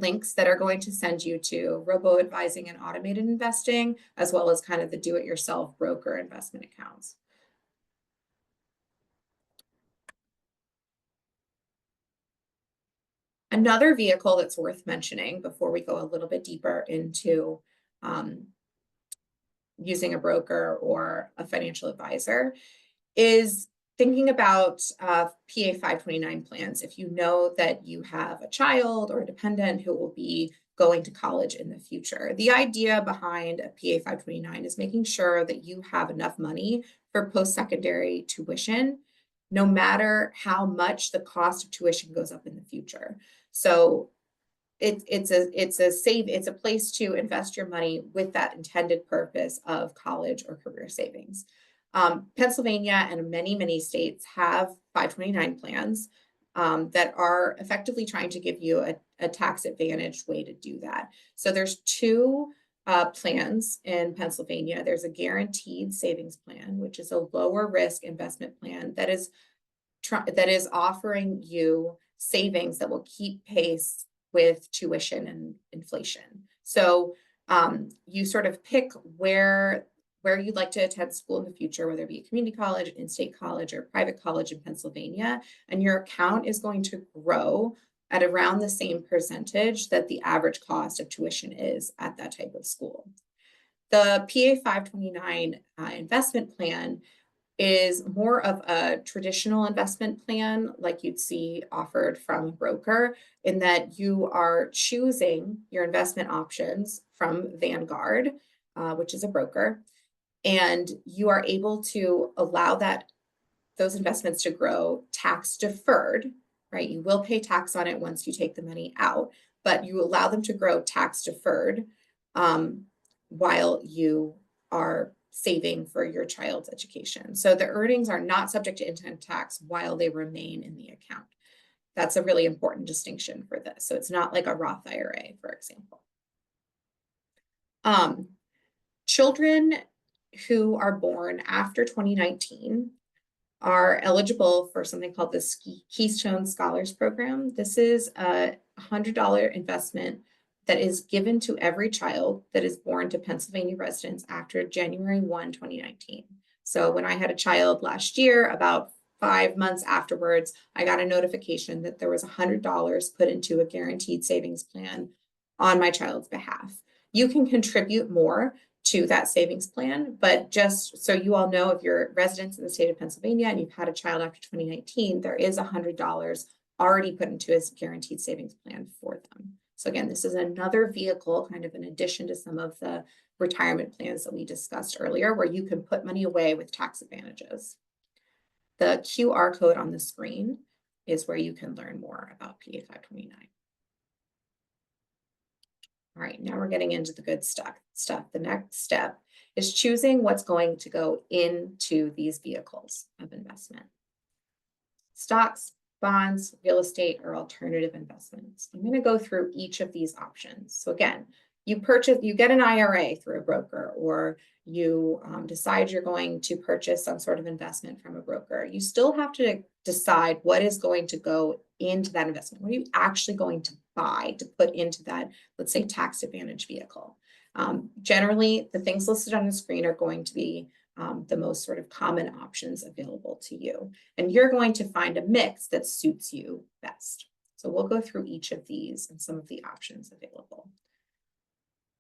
links that are going to send you to robo-advising and automated investing, as well as kind of the do-it-yourself broker investment accounts. Another vehicle that's worth mentioning before we go a little bit deeper into using a broker or a financial advisor is thinking about PA 529 plans. If you know that you have a child or a dependent who will be going to college in the future. The idea behind a PA 529 is making sure that you have enough money for post-secondary tuition, no matter how much the cost of tuition goes up in the future. So it's a place to invest your money with that intended purpose of college or career savings. Pennsylvania and many states have 529 plans that are effectively trying to give you a tax advantaged way to do that. So there's two plans in Pennsylvania. There's a guaranteed savings plan, which is a lower risk investment plan that is offering you savings that will keep pace with tuition and inflation. So you sort of pick where you'd like to attend school in the future, whether it be a community college, in-state college, or private college in Pennsylvania, and your account is going to grow at around the same percentage that the average cost of tuition is at that type of school. The PA 529 investment plan is more of a traditional investment plan like you'd see offered from a broker, in that you are choosing your investment options from Vanguard, which is a broker, and you are able to allow those investments to grow tax deferred, right? You will pay tax on it once you take the money out, but you allow them to grow tax deferred while you are saving for your child's education. So the earnings are not subject to income tax while they remain in the account. That's a really important distinction for this. So it's not like a Roth IRA, for example. Children who are born after 2019 are eligible for something called the Keystone Scholars Program. This is a $100 investment that is given to every child that is born to Pennsylvania residents after January 1, 2019. So when I had a child last year, about 5 months afterwards, I got a notification that there was $100 put into a guaranteed savings plan on my child's behalf. You can contribute more to that savings plan, but just so you all know, if you're residents in the state of Pennsylvania and you've had a child after 2019, there is $100 already put into a guaranteed savings plan for them. So again, this is another vehicle, kind of in addition to some of the retirement plans that we discussed earlier, where you can put money away with tax advantages. The QR code on the screen is where you can learn more about PA 529. All right, now we're getting into the good stuff. The next step is choosing what's going to go into these vehicles of investment. Stocks, bonds, real estate, or alternative investments. I'm going to go through each of these options. So again, you get an IRA through a broker, or you decide you're going to purchase some sort of investment from a broker. You still have to decide what is going to go into that investment. What are you actually going to buy to put into that, let's say, tax advantage vehicle? Generally, the things listed on the screen are going to be the most sort of common options available to you. And you're going to find a mix that suits you best. So we'll go through each of these and some of the options available.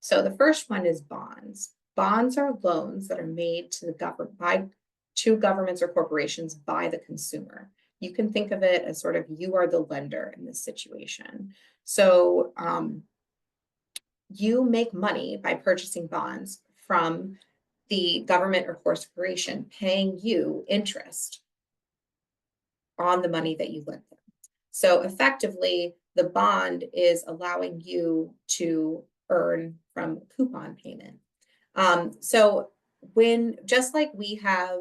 So the first one is bonds. Bonds are loans that are made to the governments or corporations by the consumer. You can think of it as sort of you are the lender in this situation. So you make money by purchasing bonds from the government or corporation paying you interest on the money that you lent them. So effectively, the bond is allowing you to earn from coupon payment. So just like we have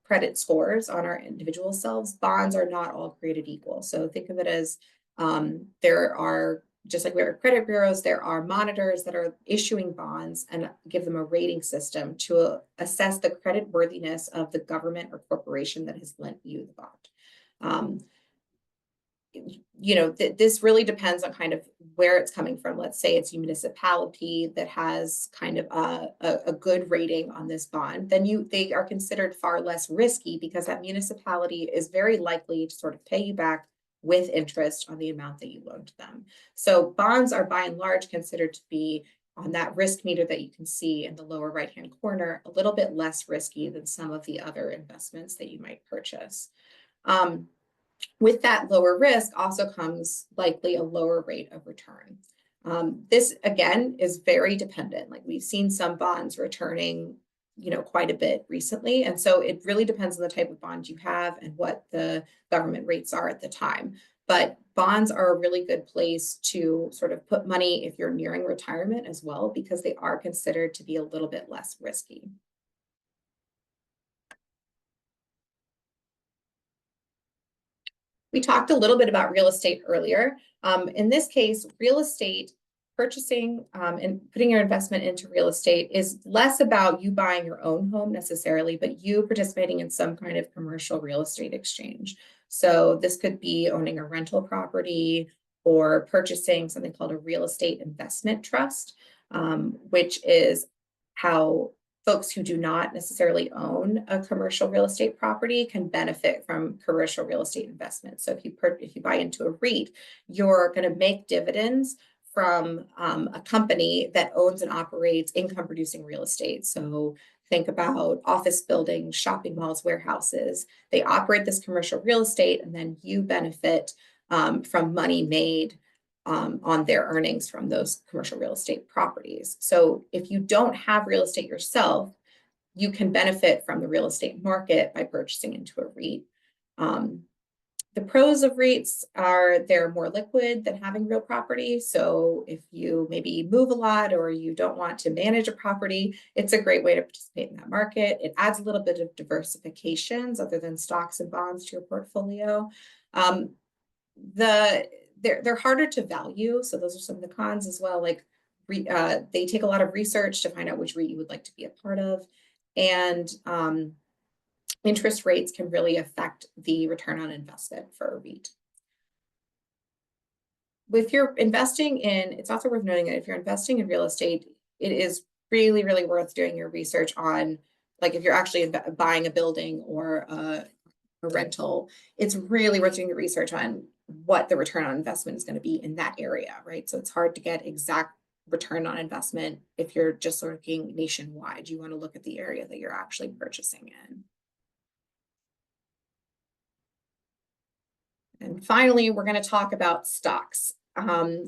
credit scores on our individual selves, bonds are not all created equal. So think of it as there are just like we are credit bureaus, there are monitors that are issuing bonds and give them a rating system to assess the credit worthiness of the government or corporation that has lent you the bond. This really depends on kind of where it's coming from. Let's say it's a municipality that has kind of a good rating on this bond, then they are considered far less risky because that municipality is very likely to sort of pay you back with interest on the amount that you loaned them. So bonds are by and large considered to be on that risk meter that you can see in the lower right-hand corner, a little bit less risky than some of the other investments that you might purchase. With that lower risk also comes likely a lower rate of return. This again is very dependent. Like we've seen some bonds returning, quite a bit recently. And so it really depends on the type of bond you have and what the government rates are at the time. But bonds are a really good place to sort of put money if you're nearing retirement as well, because they are considered to be a little bit less risky. We talked a little bit about real estate earlier. In this case, real estate purchasing and putting your investment into real estate is less about you buying your own home necessarily, but you participating in some kind of commercial real estate exchange. So this could be owning a rental property or purchasing something called a real estate investment trust, which is how folks who do not necessarily own a commercial real estate property can benefit from commercial real estate investment. So if you buy into a REIT, you're going to make dividends from a company that owns and operates income producing real estate. So think about office buildings, shopping malls, warehouses. They operate this commercial real estate, and then you benefit from money made on their earnings from those commercial real estate properties. So if you don't have real estate yourself, you can benefit from the real estate market by purchasing into a REIT. The pros of REITs are they're more liquid than having real property. So if you maybe move a lot or you don't want to manage a property, it's a great way to participate in that market. It adds a little bit of diversifications other than stocks and bonds to your portfolio. They're harder to value. So those are some of the cons as well. Like they take a lot of research to find out which REIT you would like to be a part of. And interest rates can really affect the return on investment for a REIT. If you're investing in, it's also worth noting that if you're investing in real estate, it is really, really worth doing your research on, like if you're actually buying a building or a rental, it's really worth doing the research on what the return on investment is going to be in that area, right? So it's hard to get exact return on investment if you're just looking nationwide. You want to look at the area that you're actually purchasing in. And finally, we're going to talk about stocks.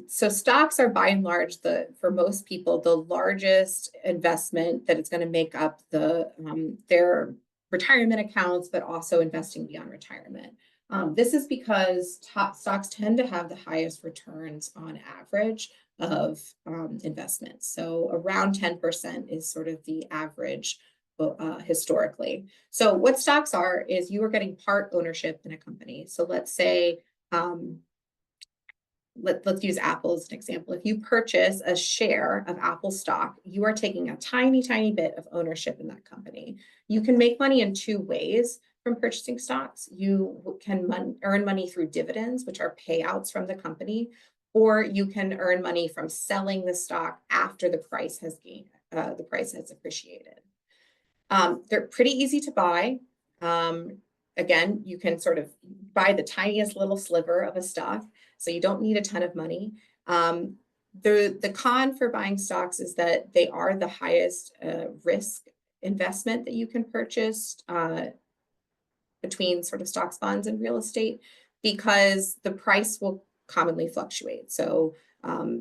So stocks are by and large, for most people, the largest investment that is going to make up their retirement accounts, but also investing beyond retirement. This is because stocks tend to have the highest returns on average of investments. So around 10% is sort of the average historically. So what stocks are is you are getting part ownership in a company. So let's say, let's use Apple as an example. If you purchase a share of Apple stock, you are taking a tiny, tiny bit of ownership in that company. You can make money in two ways from purchasing stocks. You can earn money through dividends, which are payouts from the company, or you can earn money from selling the stock after the price has appreciated. They're pretty easy to buy. Again, you can sort of buy the tiniest little sliver of a stock, so you don't need a ton of money. The con for buying stocks is that they are the highest risk investment that you can purchase between sort of stocks, bonds, and real estate, because the price will commonly fluctuate. So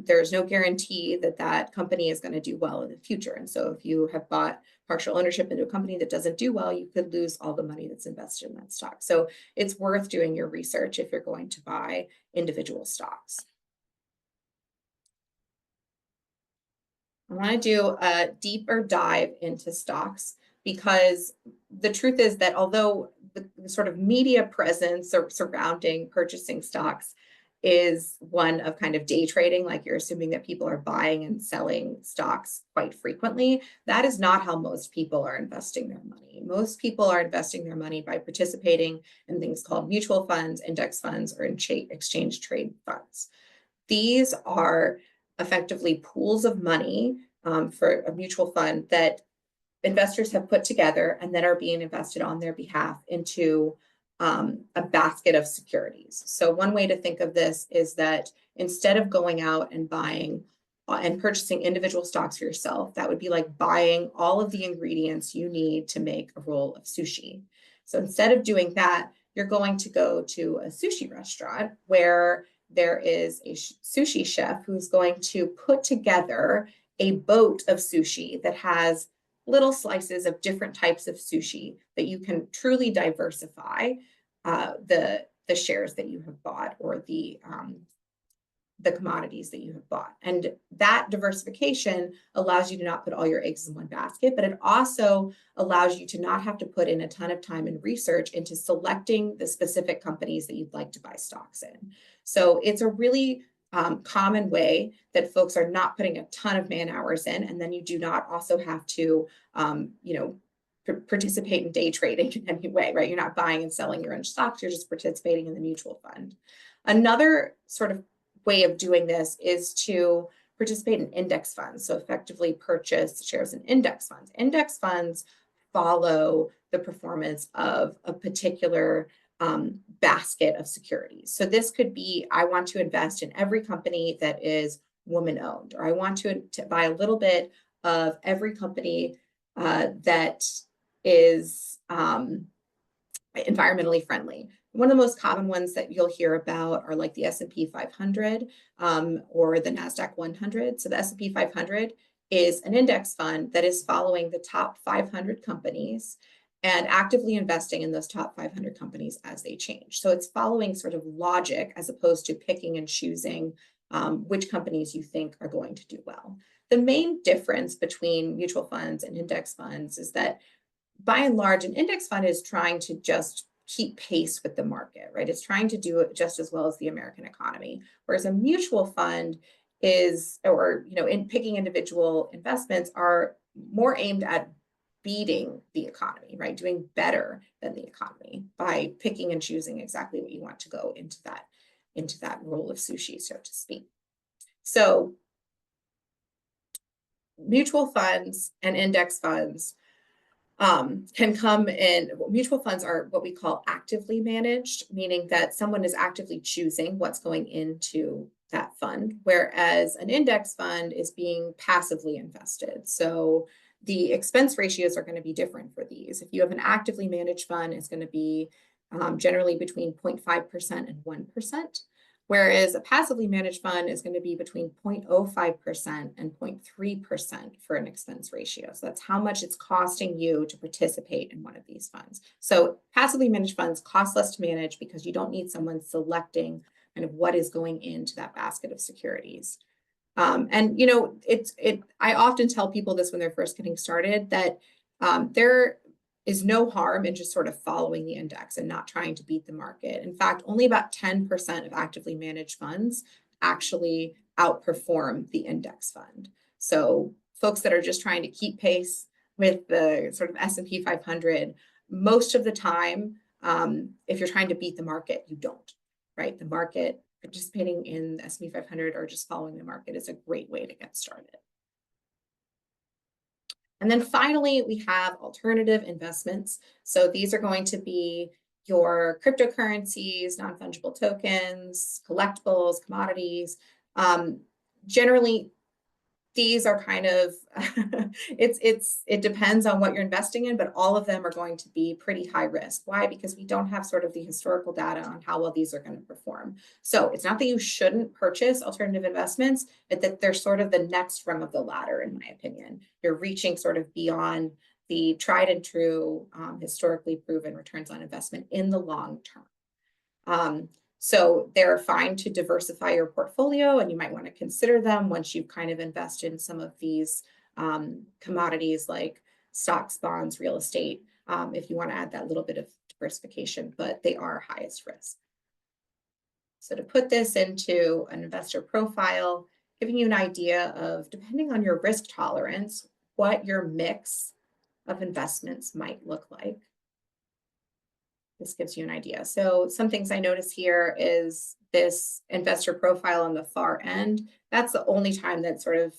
there's no guarantee that that company is going to do well in the future. And so if you have bought partial ownership into a company that doesn't do well, you could lose all the money that's invested in that stock. So it's worth doing your research if you're going to buy individual stocks. I want to do a deeper dive into stocks, because the truth is that although the sort of media presence surrounding purchasing stocks is one of kind of day trading, like you're assuming that people are buying and selling stocks quite frequently. That is not how most people are investing their money. Most people are investing their money by participating in things called mutual funds, index funds, or exchange trade funds. These are effectively pools of money for a mutual fund that investors have put together and that are being invested on their behalf into a basket of securities. So one way to think of this is that instead of going out and buying and purchasing individual stocks for yourself, that would be like buying all of the ingredients you need to make a roll of sushi. So instead of doing that, you're going to go to a sushi restaurant where there is a sushi chef who's going to put together a boat of sushi that has little slices of different types of sushi that you can truly diversify the shares that you have bought or the commodities that you have bought. And that diversification allows you to not put all your eggs in one basket, but it also allows you to not have to put in a ton of time and research into selecting the specific companies that you'd like to buy stocks in. So it's a really common way that folks are not putting a ton of man hours in, and then you do not also have to, participate in day trading in any way, right? You're not buying and selling your own stocks, you're just participating in the mutual fund. Another sort of way of doing this is to participate in index funds. So effectively purchase shares in index funds. Index funds follow the performance of a particular basket of securities. So this could be, I want to invest in every company that is woman owned, or I want to buy a little bit of every company that is environmentally friendly. One of the most common ones that you'll hear about are like the S&P 500 or the NASDAQ 100. So the S&P 500 is an index fund that is following the top 500 companies and actively investing in those top 500 companies as they change. So it's following sort of logic as opposed to picking and choosing which companies you think are going to do well. The main difference between mutual funds and index funds is that by and large, an index fund is trying to just keep pace with the market, right? It's trying to do it just as well as the American economy. Whereas a mutual fund is, or, in picking individual investments are more aimed at beating the economy, right? Doing better than the economy by picking and choosing exactly what you want to go into that roll of sushi, so to speak. So mutual funds and index funds can come in. Mutual funds are what we call actively managed, meaning that someone is actively choosing what's going into that fund, whereas an index fund is being passively invested. So the expense ratios are going to be different for these. If you have an actively managed fund, it's going to be generally between 0.5% and 1%. Whereas a passively managed fund is going to be between 0.05% and 0.3% for an expense ratio. So that's how much it's costing you to participate in one of these funds. So passively managed funds cost less to manage because you don't need someone selecting kind of what is going into that basket of securities. I often tell people this when they're first getting started, that there is no harm in just sort of following the index and not trying to beat the market. In fact, only about 10% of actively managed funds actually outperform the index fund. So folks that are just trying to keep pace with the sort of S&P 500, most of the time, if you're trying to beat the market, you don't, right? The market, participating in the S&P 500 or just following the market is a great way to get started. And then finally, we have alternative investments. So these are going to be your cryptocurrencies, non-fungible tokens, collectibles, commodities. Generally, these are kind of, it depends on what you're investing in, but all of them are going to be pretty high risk. Why? Because we don't have sort of the historical data on how well these are going to perform. So it's not that you shouldn't purchase alternative investments, but that they're sort of the next rung of the ladder, in my opinion. You're reaching sort of beyond the tried and true, historically proven returns on investment in the long term. So they're fine to diversify your portfolio, and you might want to consider them once you've kind of invested in some of these commodities like stocks, bonds, real estate, if you want to add that little bit of diversification, but they are highest risk. So to put this into an investor profile, giving you an idea of, depending on your risk tolerance, what your mix of investments might look like. This gives you an idea. So some things I notice here is this investor profile on the far end. That's the only time that sort of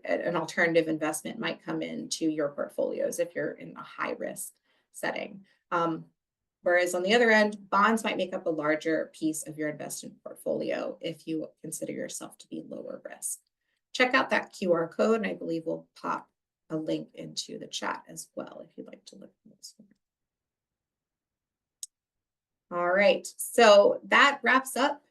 an alternative investment might come into your portfolios if you're in a high risk setting. Whereas on the other end, bonds might make up a larger piece of your investment portfolio if you consider yourself to be lower risk. Check out that QR code, and I believe we'll pop a link into the chat as well if you'd like to look at this one. All right, so that wraps up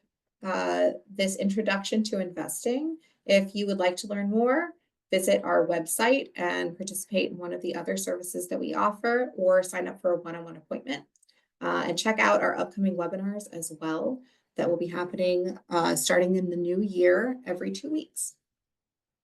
this introduction to investing. If you would like to learn more, visit our website and participate in one of the other services that we offer, or sign up for a one-on-one appointment. And check out our upcoming webinars as well that will be happening starting in the new year every 2 weeks.